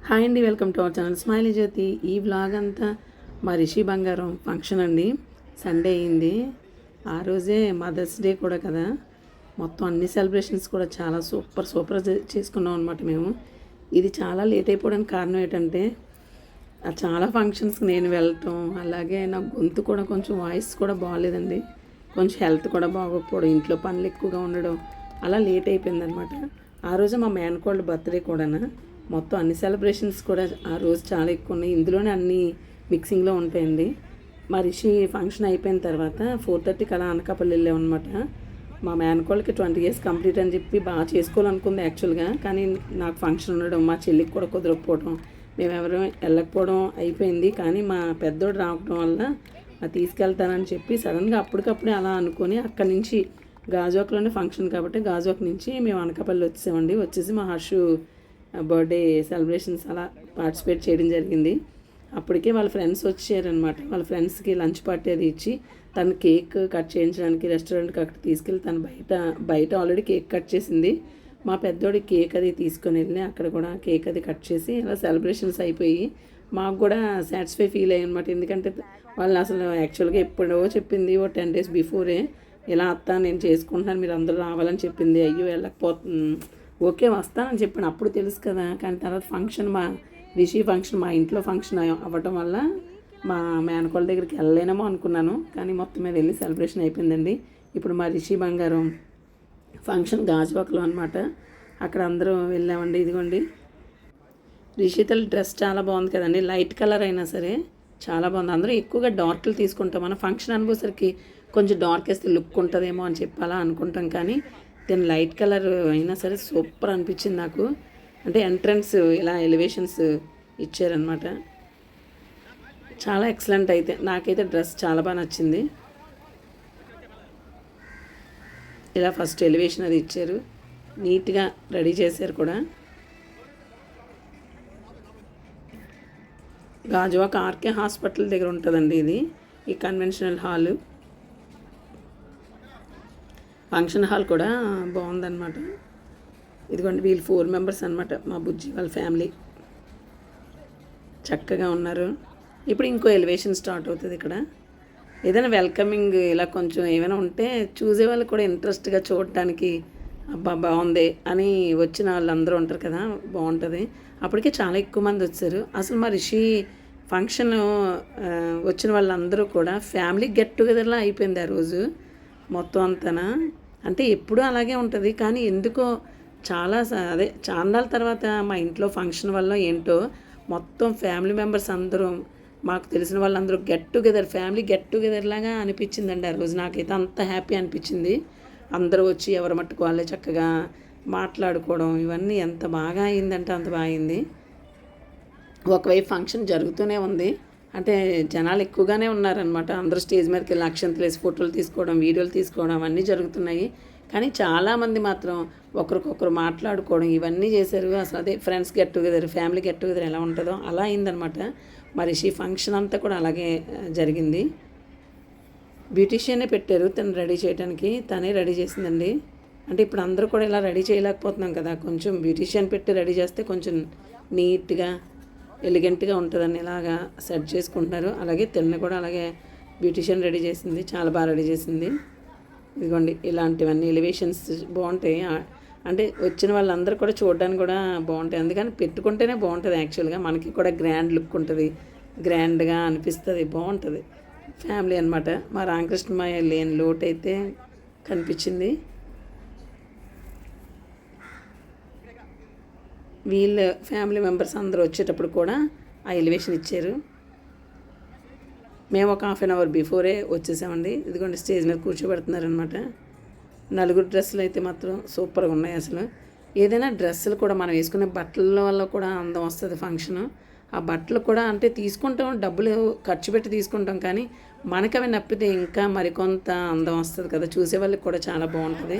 Hi అండి, welcome to our channel smiley Jyothi. ఈ vlog అంతా మా రిషి బంగారం ఫంక్షన్ అండి. సండే అయింది. ఆ రోజే మదర్స్ డే కూడా కదా. మొత్తం అన్ని సెలబ్రేషన్స్ కూడా చాలా సూపర్ చేసుకున్నాం అనమాట మేము. ఇది చాలా లేట్ అయిపోవడానికి కారణం ఏంటంటే చాలా ఫంక్షన్స్కి నేను వెళ్ళటం, అలాగే నా గొంతు కూడా కొంచెం వాయిస్ కూడా బాగాలేదండి. కొంచెం హెల్త్ కూడా బాగోకపోవడం, ఇంట్లో పనులు ఎక్కువగా ఉండడం, అలా లేట్ అయిపోయిందనమాట. ఆ రోజు మా మేనకోళ్ళ బర్త్డే కూడా మొత్తం అన్ని సెలబ్రేషన్స్ కూడా ఆ రోజు చాలా ఎక్కువ ఉన్నాయి. ఇందులోనే అన్నీ మిక్సింగ్లో ఉంటాయండి. మా రిషి ఫంక్షన్ అయిపోయిన తర్వాత 4:30కి అలా అనకాపల్లి వెళ్ళామన్నమాట. మా మేనకోళ్ళకి 20 years కంప్లీట్ అని చెప్పి బాగా చేసుకోవాలనుకుంది యాక్చువల్గా. కానీ నాకు ఫంక్షన్ ఉండడం, మా చెల్లికి కూడా కుదరకపోవడం, మేమెవరూ వెళ్ళకపోవడం అయిపోయింది. కానీ మా పెద్దోడు రావడం వల్ల తీసుకెళ్తానని చెప్పి సడన్గా అప్పటికప్పుడే అలా అనుకొని అక్కడి నుంచి గాజువాకలోనే ఫంక్షన్ కాబట్టి గాజువాక నుంచి మేము అనకాపల్లి వచ్చేసామండి. వచ్చేసి మా హర్షు బర్త్డే సెలబ్రేషన్స్ అలా పార్టిసిపేట్ చేయడం జరిగింది. అప్పటికే వాళ్ళ ఫ్రెండ్స్ వచ్చారనమాట. వాళ్ళ ఫ్రెండ్స్కి లంచ్ పార్టీ అది ఇచ్చి తను కేక్ కట్ చేయించడానికి రెస్టారెంట్కి అక్కడ తీసుకెళ్ళి తను బయట ఆల్రెడీ కేక్ కట్ చేసింది. మా పెద్దోడి కేక్ అది తీసుకొని వెళ్ళి అక్కడ కూడా కేక్ అది కట్ చేసి అలా సెలబ్రేషన్స్ అయిపోయి మాకు కూడా సాటిస్ఫై ఫీల్ అయ్యి అనమాట. ఎందుకంటే వాళ్ళు అసలు యాక్చువల్గా ఎప్పుడో చెప్పింది, ఓ 10 days బిఫోరే ఇలా అత్త నేను చేసుకుంటున్నాను మీరు అందరూ రావాలని చెప్పింది. అయ్యో వెళ్ళకపోతుంది, ఓకే వస్తానని చెప్పాను అప్పుడు తెలుసు కదా. కానీ తర్వాత ఫంక్షన్ మా రిషి ఫంక్షన్ మా ఇంట్లో ఫంక్షన్ అవ్వటం వల్ల మా మేనకోళ్ళ దగ్గరికి వెళ్ళలేనేమో అనుకున్నాను. కానీ మొత్తం మీద వెళ్ళి సెలబ్రేషన్ అయిపోయిందండి. ఇప్పుడు మా రిషి బంగారం ఫంక్షన్ గాజువాకలో అనమాట. అక్కడ అందరూ వెళ్ళామండి. ఇదిగోండి రిషి తల్లి డ్రెస్ చాలా బాగుంది కదండి. లైట్ కలర్ అయినా సరే చాలా బాగుంది. అందరూ ఎక్కువగా డార్క్లు తీసుకుంటాం. మన ఫంక్షన్ అనుకోసరికి కొంచెం డార్క్ వేస్తే లుక్ ఉంటుందేమో అని చెప్పి అలా అనుకుంటాం. కానీ దీని లైట్ కలర్ అయినా సరే సూపర్ అనిపించింది నాకు. అంటే ఎంట్రన్స్ ఇలా ఎలివేషన్స్ ఇచ్చారనమాట. చాలా ఎక్సలెంట్. అయితే నాకైతే డ్రెస్ చాలా బాగా నచ్చింది. ఇలా ఫస్ట్ ఎలివేషన్ అది ఇచ్చారు, నీట్గా రెడీ చేశారు కూడా. గాజువాక ఆర్కే హాస్పిటల్ దగ్గర ఉంటుందండి ఇది, ఈ కన్వెన్షనల్ హాలు. ఫంక్షన్ హాల్ కూడా బాగుందన్నమాట. ఇదిగోండి వీళ్ళు 4 members అనమాట, మా బుజ్జి వాళ్ళ ఫ్యామిలీ. చక్కగా ఉన్నారు. ఇప్పుడు ఇంకో ఎలివేషన్ స్టార్ట్ అవుతుంది ఇక్కడ. ఏదైనా వెల్కమింగ్ ఇలా కొంచెం ఏమైనా ఉంటే చూసే వాళ్ళు కూడా ఇంట్రెస్ట్గా చూడటానికి అబ్బా బాగుంది అని వచ్చిన వాళ్ళందరూ ఉంటారు కదా, బాగుంటుంది. అప్పటికే చాలా ఎక్కువ మంది వచ్చారు. అసలు మా రిషి ఫంక్షన్ వచ్చిన వాళ్ళందరూ కూడా ఫ్యామిలీ గెట్ టుగెదర్లా అయిపోయింది ఆ రోజు మొత్తం అంతనా. అంటే ఎప్పుడూ అలాగే ఉంటుంది. కానీ ఎందుకో చాన్నాళ్ళ తర్వాత మా ఇంట్లో ఫంక్షన్ వల్ల ఏంటో మొత్తం ఫ్యామిలీ మెంబర్స్ అందరూ, మాకు తెలిసిన వాళ్ళందరూ ఫ్యామిలీ గెట్ టుగెదర్ లాగా అనిపించిందండి ఆ రోజు. నాకైతే అంత హ్యాపీ అనిపించింది. అందరూ వచ్చి ఎవరి మట్టుకు వాళ్ళే చక్కగా మాట్లాడుకోవడం ఇవన్నీ ఎంత బాగా అయిందంటే అంత బాగా అయింది. ఒకవైపు ఫంక్షన్ జరుగుతూనే ఉంది, అంటే జనాలు ఎక్కువగానే ఉన్నారనమాట. అందరూ స్టేజ్ మీదకి వెళ్ళి అక్షంతలు వేసి ఫోటోలు తీసుకోవడం, వీడియోలు తీసుకోవడం అవన్నీ జరుగుతున్నాయి. కానీ చాలామంది మాత్రం ఒకరికొకరు మాట్లాడుకోవడం ఇవన్నీ చేశారు. అసలు అదే friends get together, family get together ఎలా ఉంటుందో అలా అయిందనమాట. మరి ఈ ఫంక్షన్ అంతా కూడా అలాగే జరిగింది. బ్యూటీషియనే పెట్టారు తను రెడీ చేయడానికి, తనే రెడీ చేసిందండి. అంటే ఇప్పుడు అందరూ కూడా ఇలా రెడీ చేయలేకపోతున్నాం కదా, కొంచెం బ్యూటీషియన్ పెట్టి రెడీ చేస్తే కొంచెం నీట్గా ఎలిగెంట్గా ఉంటుందని ఇలాగా సెట్ చేసుకుంటున్నారు. అలాగే తిన్న కూడా అలాగే బ్యూటీషియన్ రెడీ చేసింది, చాలా బాగా రెడీ చేసింది. ఇదిగోండి ఇలాంటివన్నీ ఎలివేషన్స్ బాగుంటాయి. అంటే వచ్చిన వాళ్ళందరూ కూడా చూడడానికి కూడా బాగుంటాయి. అందుకని పెట్టుకుంటేనే బాగుంటుంది. యాక్చువల్గా మనకి కూడా గ్రాండ్ లుక్ ఉంటుంది, గ్రాండ్గా అనిపిస్తుంది, బాగుంటుంది ఫ్యామిలీ అనమాట. మా రామకృష్ణమయ్య లేని లోటు అయితే కనిపించింది. వీళ్ళ ఫ్యామిలీ మెంబర్స్ అందరూ వచ్చేటప్పుడు కూడా ఆ ఎలివేషన్ ఇచ్చారు. మేము ఒక 1/2 hour బిఫోరే వచ్చేసామండి. ఇదిగోండి స్టేజ్ మీద కూర్చోబెడుతున్నారనమాట. 4 డ్రెస్సులు అయితే మాత్రం సూపర్గా ఉన్నాయి. అసలు ఏదైనా డ్రెస్సులు కూడా మనం వేసుకునే బట్టల వల్ల కూడా అందం వస్తుంది ఫంక్షను. ఆ బట్టలు కూడా అంటే తీసుకుంటాం, డబ్బులు ఖర్చు పెట్టి తీసుకుంటాం, కానీ మనకు అవి నప్పితే ఇంకా మరికొంత అందం వస్తుంది కదా, చూసే వాళ్ళకి కూడా చాలా బాగుంటుంది.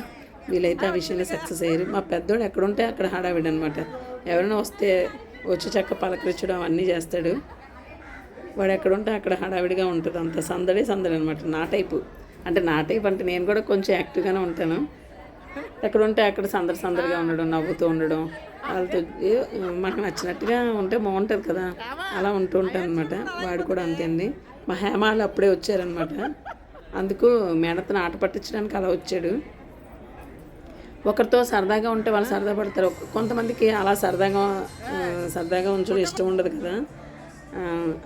వీళ్ళైతే ఆ విషయంలో సక్సెస్ అయ్యారు. మా పెద్దోడు ఎక్కడుంటే అక్కడ హడావిడి అనమాట. ఎవరైనా వస్తే వచ్చి చక్క పలకరించడం అవన్నీ చేస్తాడు. వాడు ఎక్కడుంటే అక్కడ హడావిడిగా ఉంటుంది, అంత సందడి అనమాట. నా టైపు అంటే నేను కూడా కొంచెం యాక్టివ్గానే ఉంటాను. ఎక్కడ ఉంటే అక్కడ సందడిగా ఉండడం, నవ్వుతూ ఉండడం, వాళ్ళతో మనకు నచ్చినట్టుగా ఉంటే బాగుంటుంది కదా, అలా ఉంటూ ఉంటాను అనమాట. వాడు కూడా అంతే అండి. మా హేమాలు అప్పుడే వచ్చారనమాట. అందుకు మేడతను ఆట పట్టించడానికి అలా వచ్చాడు. ఒకరితో సరదాగా ఉంటే వాళ్ళు సరదా పడతారు. కొంతమందికి అలా సరదాగా ఉంచడం ఇష్టం ఉండదు కదా.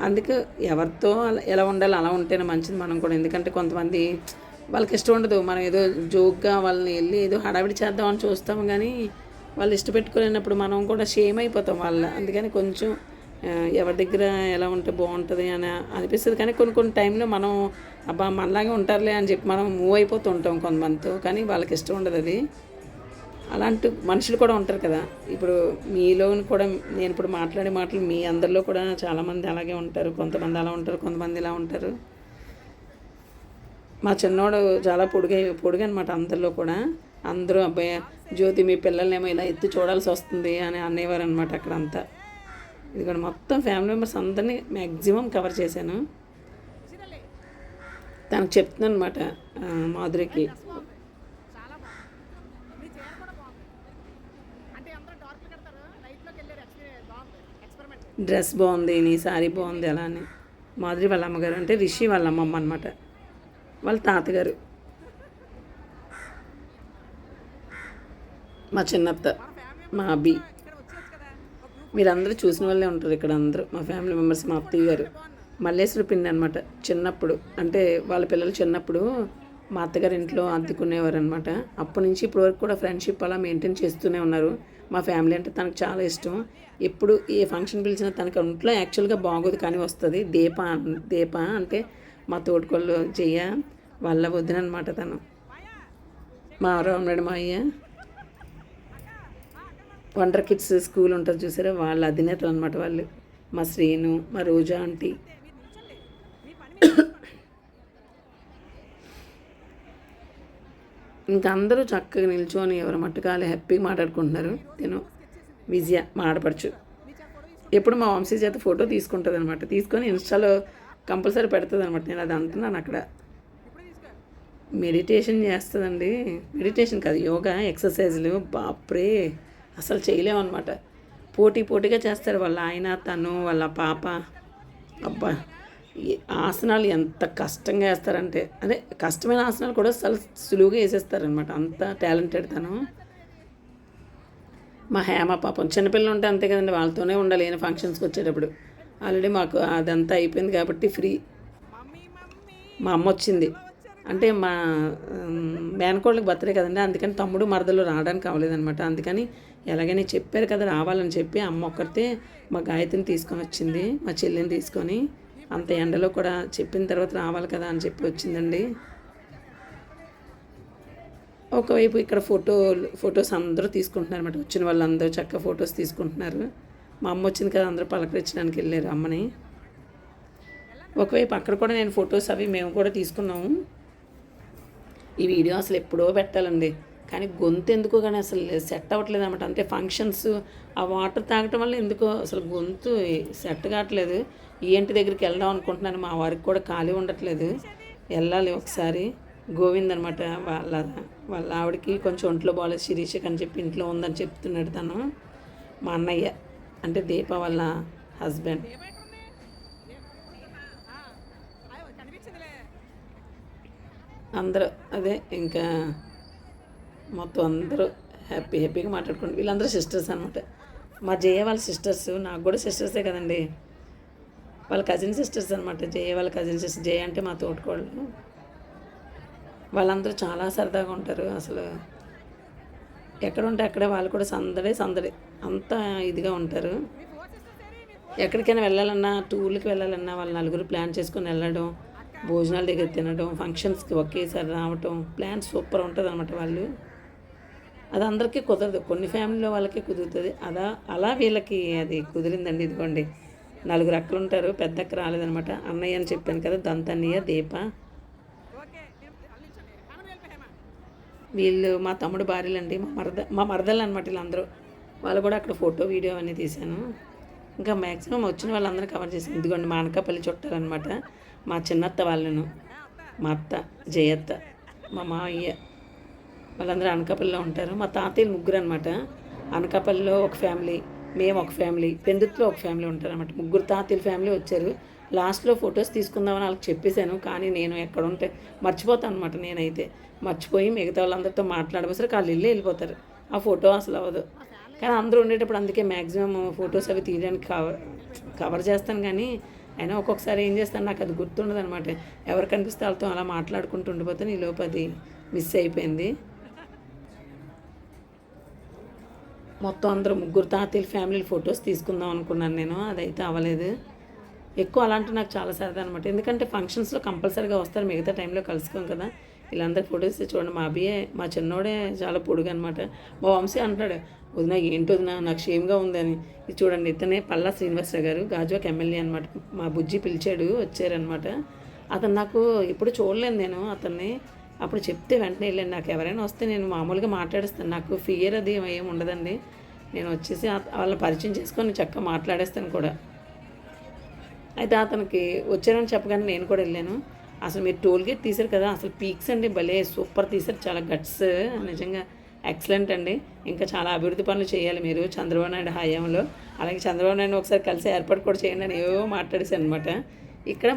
అందుకే ఎవరితో ఎలా ఉండాలి అలా ఉంటేనే మంచిది మనం కూడా. ఎందుకంటే కొంతమంది వాళ్ళకి ఇష్టం ఉండదు, మనం ఏదో జోక్గా వాళ్ళని వెళ్ళి ఏదో హడావిడి చేద్దామని చూస్తాము, కానీ వాళ్ళు ఇష్టపెట్టుకోలేనప్పుడు మనం కూడా షేమ్ అయిపోతాం అందుకని కొంచెం ఎవరి దగ్గర ఎలా ఉంటే బాగుంటుంది అని అనిపిస్తుంది. కానీ కొన్ని టైంలో మనం అబ్బా మనలాగే ఉంటారులే అని చెప్పి మనం మూవ్ అయిపోతూ ఉంటాం కొంతమందితో, కానీ వాళ్ళకి ఇష్టం ఉండదు అది. అలాంటి మనుషులు కూడా ఉంటారు కదా. ఇప్పుడు మీలో కూడా నేను ఇప్పుడు మాట్లాడే మాటలు మీ అందరిలో కూడా చాలామంది అలాగే ఉంటారు. కొంతమంది అలా ఉంటారు, కొంతమంది ఇలా ఉంటారు. మా చిన్నోడు చాలా పొడుగు అనమాట. అందరిలో కూడా అందరూ అబ్బాయి జ్యోతి మీ పిల్లల్నేమో ఇలా ఎత్తి చూడాల్సి వస్తుంది అని అనేవారు అనమాట అక్కడంతా. ఇది కూడా మొత్తం ఫ్యామిలీ మెంబర్స్ అందరినీ మ్యాక్సిమం కవర్ చేశాను. తనకు చెప్తున్నాను అనమాట మాధురికి, డ్రెస్ బాగుంది, నీ శారీ బాగుంది అలా అని. మాధురి వాళ్ళ అమ్మగారు అంటే రిషి వాళ్ళ అమ్మమ్మ అనమాట, వాళ్ళ తాతగారు. మా చిన్నత్త, మా అబ్బి, మీరందరూ చూసిన వాళ్ళే ఉంటారు ఇక్కడ అందరూ మా ఫ్యామిలీ మెంబర్స్. మా అత్తయ్య గారు మల్లేశ్వర పిండి అనమాట. చిన్నప్పుడు అంటే వాళ్ళ పిల్లలు చిన్నప్పుడు మా అత్తగారి ఇంట్లో అద్దెకునేవారు అనమాట. అప్పటి నుంచి ఇప్పటి వరకు కూడా ఫ్రెండ్షిప్ అలా మెయింటైన్ చేస్తూనే ఉన్నారు. మా ఫ్యామిలీ అంటే తనకు చాలా ఇష్టం. ఎప్పుడు ఏ ఫంక్షన్ పిలిచినా తనకు ఇంట్లో యాక్చువల్గా బాగోదు కానీ వస్తుంది. దీప అంటే మా తోడుకోళ్ళు జయ వాళ్ళ వద్దున అనమాట. తను మా రామనాడు మా అయ్య వండర్ కిడ్స్ స్కూల్ ఉంటుంది చూసారా, వాళ్ళ అధినేతలు అనమాట వాళ్ళు. మా శ్రీను, మా రోజా ఆంటీ. ఇంకా అందరూ చక్కగా నిల్చొని ఎవరి మట్టుకాలే హ్యాపీగా మాట్లాడుకుంటున్నారు. నేను విజయ మా ఆడపడుచు ఎప్పుడు మా వంశీ చేత ఫోటో తీసుకుంటుంది అనమాట. తీసుకొని ఇన్స్టాలో కంపల్సరీ పెడుతుంది అనమాట. నేను అది అంటున్నాను అక్కడ. మెడిటేషన్ చేస్తుందండి. మెడిటేషన్ కాదు, యోగా ఎక్సర్సైజులు బాప్రే అసలు చేయలేమన్నమాట. పోటీగా చేస్తారు వాళ్ళ ఆయన, తను, వాళ్ళ పాప. అబ్బా ఆసనాలు ఎంత కష్టంగా వేస్తారంటే, అదే కష్టమైన ఆసనాలు కూడా చాలా సులువుగా వేసేస్తారనమాట. అంత టాలెంటెడ్ తను. మా హేమ పాపం చిన్నపిల్లలు ఉంటే అంతే కదండి, వాళ్ళతోనే ఉండాలి ఏమైనా ఫంక్షన్స్కి వచ్చేటప్పుడు. ఆల్రెడీ మాకు అదంతా అయిపోయింది కాబట్టి ఫ్రీ. మా అమ్మ వచ్చింది అంటే మా మేనకోళ్ళకి బర్త్డే కదండి, అందుకని తమ్ముడు మరదలు రావడానికి అవ్వలేదనమాట. అందుకని ఎలాగైనా చెప్పారు కదా రావాలని చెప్పి అమ్మ ఒక్కరితే మా గాయత్రిని తీసుకొని వచ్చింది, మా చెల్లిని తీసుకొని. అంత ఎండలో కూడా చెప్పిన తర్వాత రావాలి కదా అని చెప్పి వచ్చిందండి. ఒకవైపు ఇక్కడ ఫొటోస్ అందరూ తీసుకుంటున్నారు అనమాట. వచ్చిన వాళ్ళందరూ చక్కగా ఫొటోస్ తీసుకుంటున్నారు. మా అమ్మ వచ్చింది కదా, అందరూ పలకరించడానికి వెళ్ళారు అమ్మని. ఒకవైపు అక్కడ కూడా నేను ఫొటోస్ అవి మేము కూడా తీసుకున్నాము. ఈ వీడియో అసలు ఎప్పుడో పెట్టాలండి, కానీ గొంతు ఎందుకో కానీ అసలు సెట్ అవ్వట్లేదు అనమాట. అంటే ఫంక్షన్స్ ఆ వాటర్ తాగటం వల్ల ఎందుకో అసలు గొంతు సెట్ కావట్లేదు. ఏంటి దగ్గరికి వెళ్దాం అనుకుంటున్నాను, మా వారికి కూడా ఖాళీ ఉండట్లేదు. వెళ్ళాలి ఒకసారి. గోవింద్ అనమాట వాళ్ళ ఆవిడకి కొంచెం ఒంట్లో బాగాలేదు, శిరీషకి అని చెప్పి ఇంట్లో ఉందని చెప్తున్నాడు తను. మా అన్నయ్య అంటే దీప వాళ్ళ హస్బెండ్. అందరూ అదే ఇంకా మొత్తం అందరూ హ్యాపీగా మాట్లాడుకోండి. వీళ్ళందరూ సిస్టర్స్ అనమాట. మా జయ వాళ్ళ సిస్టర్స్, నాకు కూడా సిస్టర్సే కదండి, వాళ్ళ కజిన్ సిస్టర్స్ అనమాట. జయ వాళ్ళ కజిన్ సిస్టర్, జయ అంటే మా తోటికోళ్ళు. వాళ్ళందరూ చాలా సరదాగా ఉంటారు. అసలు ఎక్కడ ఉంటే అక్కడే వాళ్ళు కూడా సందడి అంతా ఇదిగా ఉంటారు. ఎక్కడికైనా వెళ్ళాలన్నా, టూర్లకి వెళ్ళాలన్నా వాళ్ళు నలుగురు ప్లాన్ చేసుకొని వెళ్ళడం, భోజనాల దగ్గర తినడం, ఫంక్షన్స్కి ఒకేసారి రావటం, ప్లాన్ సూపర్ ఉంటుంది అనమాట. వాళ్ళు అది అందరికీ కుదరదు, కొన్ని ఫ్యామిలీలో వాళ్ళకి కుదురుతుంది. అలా వీళ్ళకి అది కుదిరిందండి. ఇదిగోండి నలుగురు అక్కలు ఉంటారు, పెద్ద అక్క రాలేదనమాట. అన్నయ్య అని చెప్పాను కదా, దంతన్నయ్య, దీప. వీళ్ళు మా తమ్ముడు భార్యలండి, మా మరదలు అనమాట వీళ్ళందరూ. వాళ్ళు కూడా అక్కడ ఫోటో వీడియో అన్నీ తీశాను. ఇంకా మ్యాక్సిమం వచ్చిన వాళ్ళందరూ కవర్ చేశాను. ఇదిగోండి మా అనకాపల్లి చుట్టాలన్నమాట. మా చిన్నత్త వాళ్ళను, మా అత్త జయత్త, మా మావయ్య, వాళ్ళందరూ అనకాపల్లిలో ఉంటారు. మా తాతయ్యలు ముగ్గురు అనమాట. అనకాపల్లిలో ఒక ఫ్యామిలీ, మేము ఒక ఫ్యామిలీ, పెందుత్తులో ఒక ఫ్యామిలీ ఉంటారనమాట. ముగ్గురు తాతయ్యల ఫ్యామిలీ వచ్చారు. లాస్ట్లో ఫొటోస్ తీసుకుందామని వాళ్ళకి చెప్పేశాను, కానీ నేను ఎక్కడ ఉంటే మర్చిపోతాను అనమాట. నేనైతే మర్చిపోయి మిగతా వాళ్ళందరితో మాట్లాడబోసరికి వాళ్ళు వెళ్ళిపోతారు. ఆ ఫోటో అసలు అవ్వదు. కానీ అందరూ ఉండేటప్పుడు అందుకే మ్యాక్సిమం ఫొటోస్ అవి తీయడానికి కవర్ చేస్తాను. కానీ అయినా ఒక్కొక్కసారి ఏం చేస్తాను, నాకు అది గుర్తుండదు అనమాట. ఎవరు కనిపిస్తే వాళ్ళతో అలా మాట్లాడుకుంటూ ఉండిపోతే ఈ లోపు అది మిస్ అయిపోయింది. మొత్తం అందరూ ముగ్గురు తాతయ్యల ఫ్యామిలీ ఫొటోస్ తీసుకుందాం అనుకున్నాను నేను, అదైతే అవ్వలేదు. ఎక్కువ అలాంటి నాకు చాలా సరదా అనమాట. ఎందుకంటే ఫంక్షన్స్లో కంపల్సరీగా వస్తారు, మిగతా టైంలో కలుసుకోం కదా. వీళ్ళందరూ ఫొటోస్ చూడండి. మా అబ్బాయే, మా చిన్నోడే చాలా పొడుగు అనమాట. మా వంశీ అంటాడు, వదిన ఏంటి వదిన నాకు షేమ్గా ఉందని. ఇది చూడండి, ఇతనే పల్లా శ్రీనివాసరావు గారు, గాజువాక ఎమ్మెల్యే అనమాట. మా బుజ్జి పిలిచాడు, వచ్చారనమాట. అతను నాకు ఎప్పుడు చూడలేదు నేను అతన్ని. అప్పుడు చెప్తే వెంటనే వెళ్ళాను. నాకు ఎవరైనా వస్తే నేను మామూలుగా మాట్లాడేస్తాను, నాకు ఫియర్ అది ఏమి ఉండదండి. నేను వచ్చేసి వాళ్ళని పరిచయం చేసుకొని చక్కగా మాట్లాడేస్తాను కూడా. అయితే అతనికి వచ్చారని చెప్పగానే నేను కూడా వెళ్ళాను. అసలు మీరు టోల్ గేట్ తీశారు కదా, అసలు పీక్స్ అండి, భలే సూపర్ తీశారు, చాలా గట్స్, నిజంగా ఎక్సలెంట్ అండి. ఇంకా చాలా అభివృద్ధి పనులు చేయాలి మీరు చంద్రబాబు నాయుడు హయాంలో. అలాగే చంద్రబాబు నాయుడు ఒకసారి కలిసి ఏర్పాటు కూడా చేయండి అని ఏవో మాట్లాడేశాను అనమాట. ఇక్కడ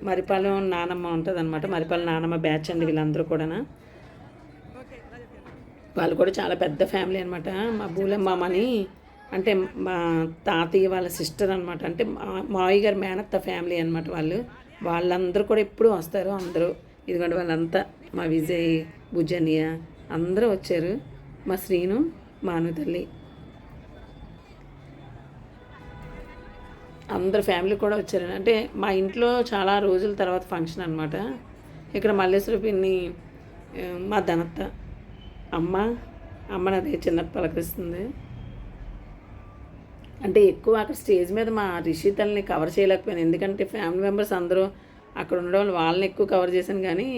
మరిపాలెం నానమ్మ ఉంటుంది అనమాట. మరిపాలెం నానమ్మ బ్యాచ్ అండి వీళ్ళందరూ కూడా. వాళ్ళు కూడా చాలా పెద్ద ఫ్యామిలీ అనమాట. మా బూలమ్మని అంటే మా తాతయ్య వాళ్ళ సిస్టర్ అనమాట. అంటే మావయ్య గారు మేనత్త ఫ్యామిలీ అనమాట. వాళ్ళందరూ కూడా ఎప్పుడు వస్తారు అందరూ. ఇదిగోండి వాళ్ళంతా, మా విజయ్, భుజనియ అందరూ వచ్చారు. మా శ్రీను, మాను తల్లి, అందరు ఫ్యామిలీ కూడా వచ్చారు. అంటే మా ఇంట్లో చాలా రోజుల తర్వాత ఫంక్షన్ అనమాట. ఇక్కడ మల్లేశ్వర పిన్ని, మా ధనత్త, అమ్మనది చిన్న పలకరిస్తుంది. అంటే ఎక్కువ అక్కడ స్టేజ్ మీద మా రిషితల్ని కవర్ చేయలేకపోయాను, ఎందుకంటే ఫ్యామిలీ మెంబర్స్ అందరూ అక్కడ ఉండడం వాళ్ళని ఎక్కువ కవర్ చేశాను. కానీ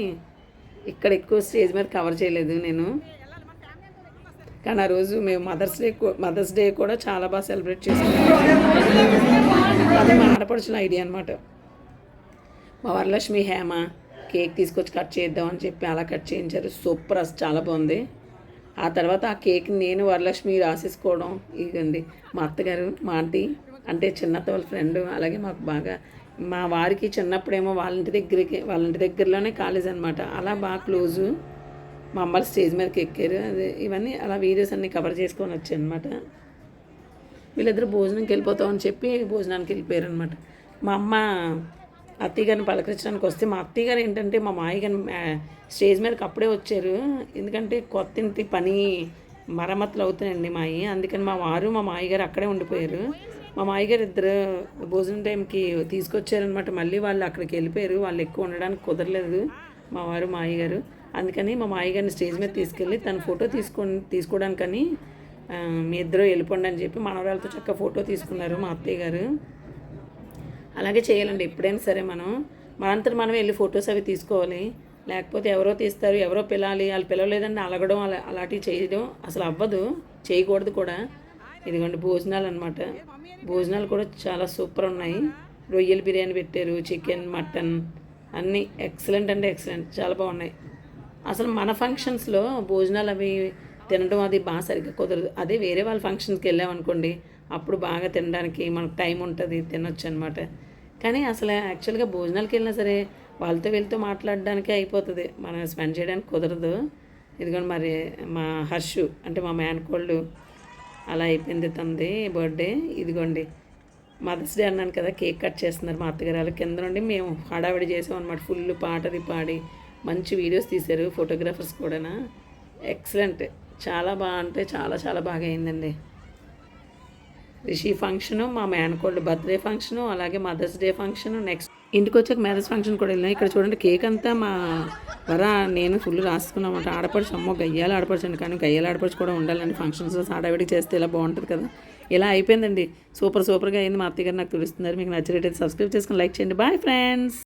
ఇక్కడ ఎక్కువ స్టేజ్ మీద కవర్ చేయలేదు నేను. కానీ ఆ రోజు మేము మదర్స్ డే కూడా చాలా బాగా సెలబ్రేట్ చేసుకున్నాం. అది మా ఆడపడుచుల ఐడియా అనమాట. మా వరలక్ష్మి హేమ కేక్ తీసుకొచ్చి కట్ చేద్దామని చెప్పి అలా కట్ చేయించారు. సూపర్, అసలు చాలా బాగుంది. ఆ తర్వాత ఆ కేక్ నేను వరలక్ష్మి రాసేసుకోవడం. ఇదండి మా అత్తగారు, మా ఆంటీ అంటే చిన్నత్త వాళ్ళ ఫ్రెండ్. అలాగే మాకు బాగా మా వారికి చిన్నప్పుడేమో వాళ్ళ ఇంటి దగ్గరలోనే కాలేజ్ అనమాట. అలా బాగా క్లోజు. మా అమ్మలు స్టేజ్ మీదకి ఎక్కారు. అదే ఇవన్నీ అలా వీడియోస్ అన్నీ కవర్ చేసుకొని వచ్చాయి అనమాట. వీళ్ళిద్దరు భోజనంకి వెళ్ళిపోతామని చెప్పి భోజనానికి వెళ్ళిపోయారు అనమాట. మా అమ్మ అత్తయ్య గారిని పలకరించడానికి వస్తే, మా అత్తయ్య గారు ఏంటంటే మా మాయ గారిని స్టేజ్ మీదకి అప్పుడే వచ్చారు. ఎందుకంటే కొత్తింటి పని మరమ్మతులు అవుతాయండి మాయి. అందుకని మా వారు మా మాయగారు అక్కడే ఉండిపోయారు. మా మాయగారు ఇద్దరు భోజనం టైంకి తీసుకొచ్చారనమాట. మళ్ళీ వాళ్ళు అక్కడికి వెళ్ళిపోయారు. వాళ్ళు ఎక్కువ ఉండడానికి కుదరలేదు మా వారు మాయగారు. అందుకని మా మాయగారిని స్టేజ్ మీద తీసుకెళ్ళి తన ఫోటో తీసుకోవడానికని మీ ఇద్దరు వెళ్ళిపోండి అని చెప్పి మనవరాలతో చక్కగా ఫోటో తీసుకున్నారు మా అత్తయ్య గారు. అలాగే చేయాలండి ఎప్పుడైనా సరే. మనంతటి మనం వెళ్ళి ఫొటోస్ అవి తీసుకోవాలి. లేకపోతే ఎవరో తీస్తారు, ఎవరో పిలాలి, వాళ్ళు పిలవలేదని అలగడం అలాంటివి చేయడం అసలు అవ్వదు, చేయకూడదు కూడా. ఇదిగోండి భోజనాలు అనమాట. భోజనాలు కూడా చాలా సూపర్ ఉన్నాయి. రొయ్యల బిర్యానీ పెట్టారు, చికెన్, మటన్ అన్నీ ఎక్సలెంట్ అంటే ఎక్సలెంట్, చాలా బాగున్నాయి. అసలు మన ఫంక్షన్స్లో భోజనాలు అవి తినడం అది బాగా సరిగ్గా కుదరదు. అదే వేరే వాళ్ళ ఫంక్షన్స్కి వెళ్ళామనుకోండి, అప్పుడు బాగా తినడానికి మనకు టైం ఉంటుంది, తినొచ్చు అనమాట. కానీ అసలు యాక్చువల్గా భోజనాలకి వెళ్ళినా సరే వీళ్ళతో మాట్లాడడానికే అయిపోతుంది, మనం స్పెండ్ చేయడానికి కుదరదు. ఇదిగోండి మరి మా హర్షు అంటే మా మేనకోళ్ళు అలా అయిపోయింది తనది బర్త్డే. ఇదిగోండి మదర్స్ డే అన్నాను కదా, కేక్ కట్ చేస్తున్నారు మా అత్తగారు. వాళ్ళ కింద నుండి మేము హడావిడి చేసాం అనమాట. ఫుల్ పాటది పాడి మంచి వీడియోస్ తీశారు ఫోటోగ్రాఫర్స్ కూడా. ఎక్సలెంట్, చాలా బాగా అంటే చాలా చాలా బాగా అయిందండి. రిషి ఫంక్షను, మా మేనకోళ్ళు బర్త్డే ఫంక్షను, అలాగే మదర్స్ డే ఫంక్షను. నెక్స్ట్ ఇంటికి వచ్చాక మ్యారేజ్ ఫంక్షన్ కూడా వెళ్ళాం. ఇక్కడ చూడండి కేక్ అంతా మా నేను ఫుల్ రాసుకున్నామంట. ఆడపడుచు అమ్మో గయ్యాలు ఆడపడుచండి, కానీ గయ్యాలు ఆడపడుచు కూడా ఉండాలండి ఫంక్షన్స్. ఆడవిడికి చేస్తే ఇలా బాగుంటుంది కదా. ఇలా అయిపోయిందండి, సూపర్గా అయింది. మా అత్తయ్య గారు నాకు తెలుస్తున్నారు. మీకు నచ్చినట్టయితే సబ్స్క్రైబ్ చేసుకొని లైక్ చేయండి. Bye friends.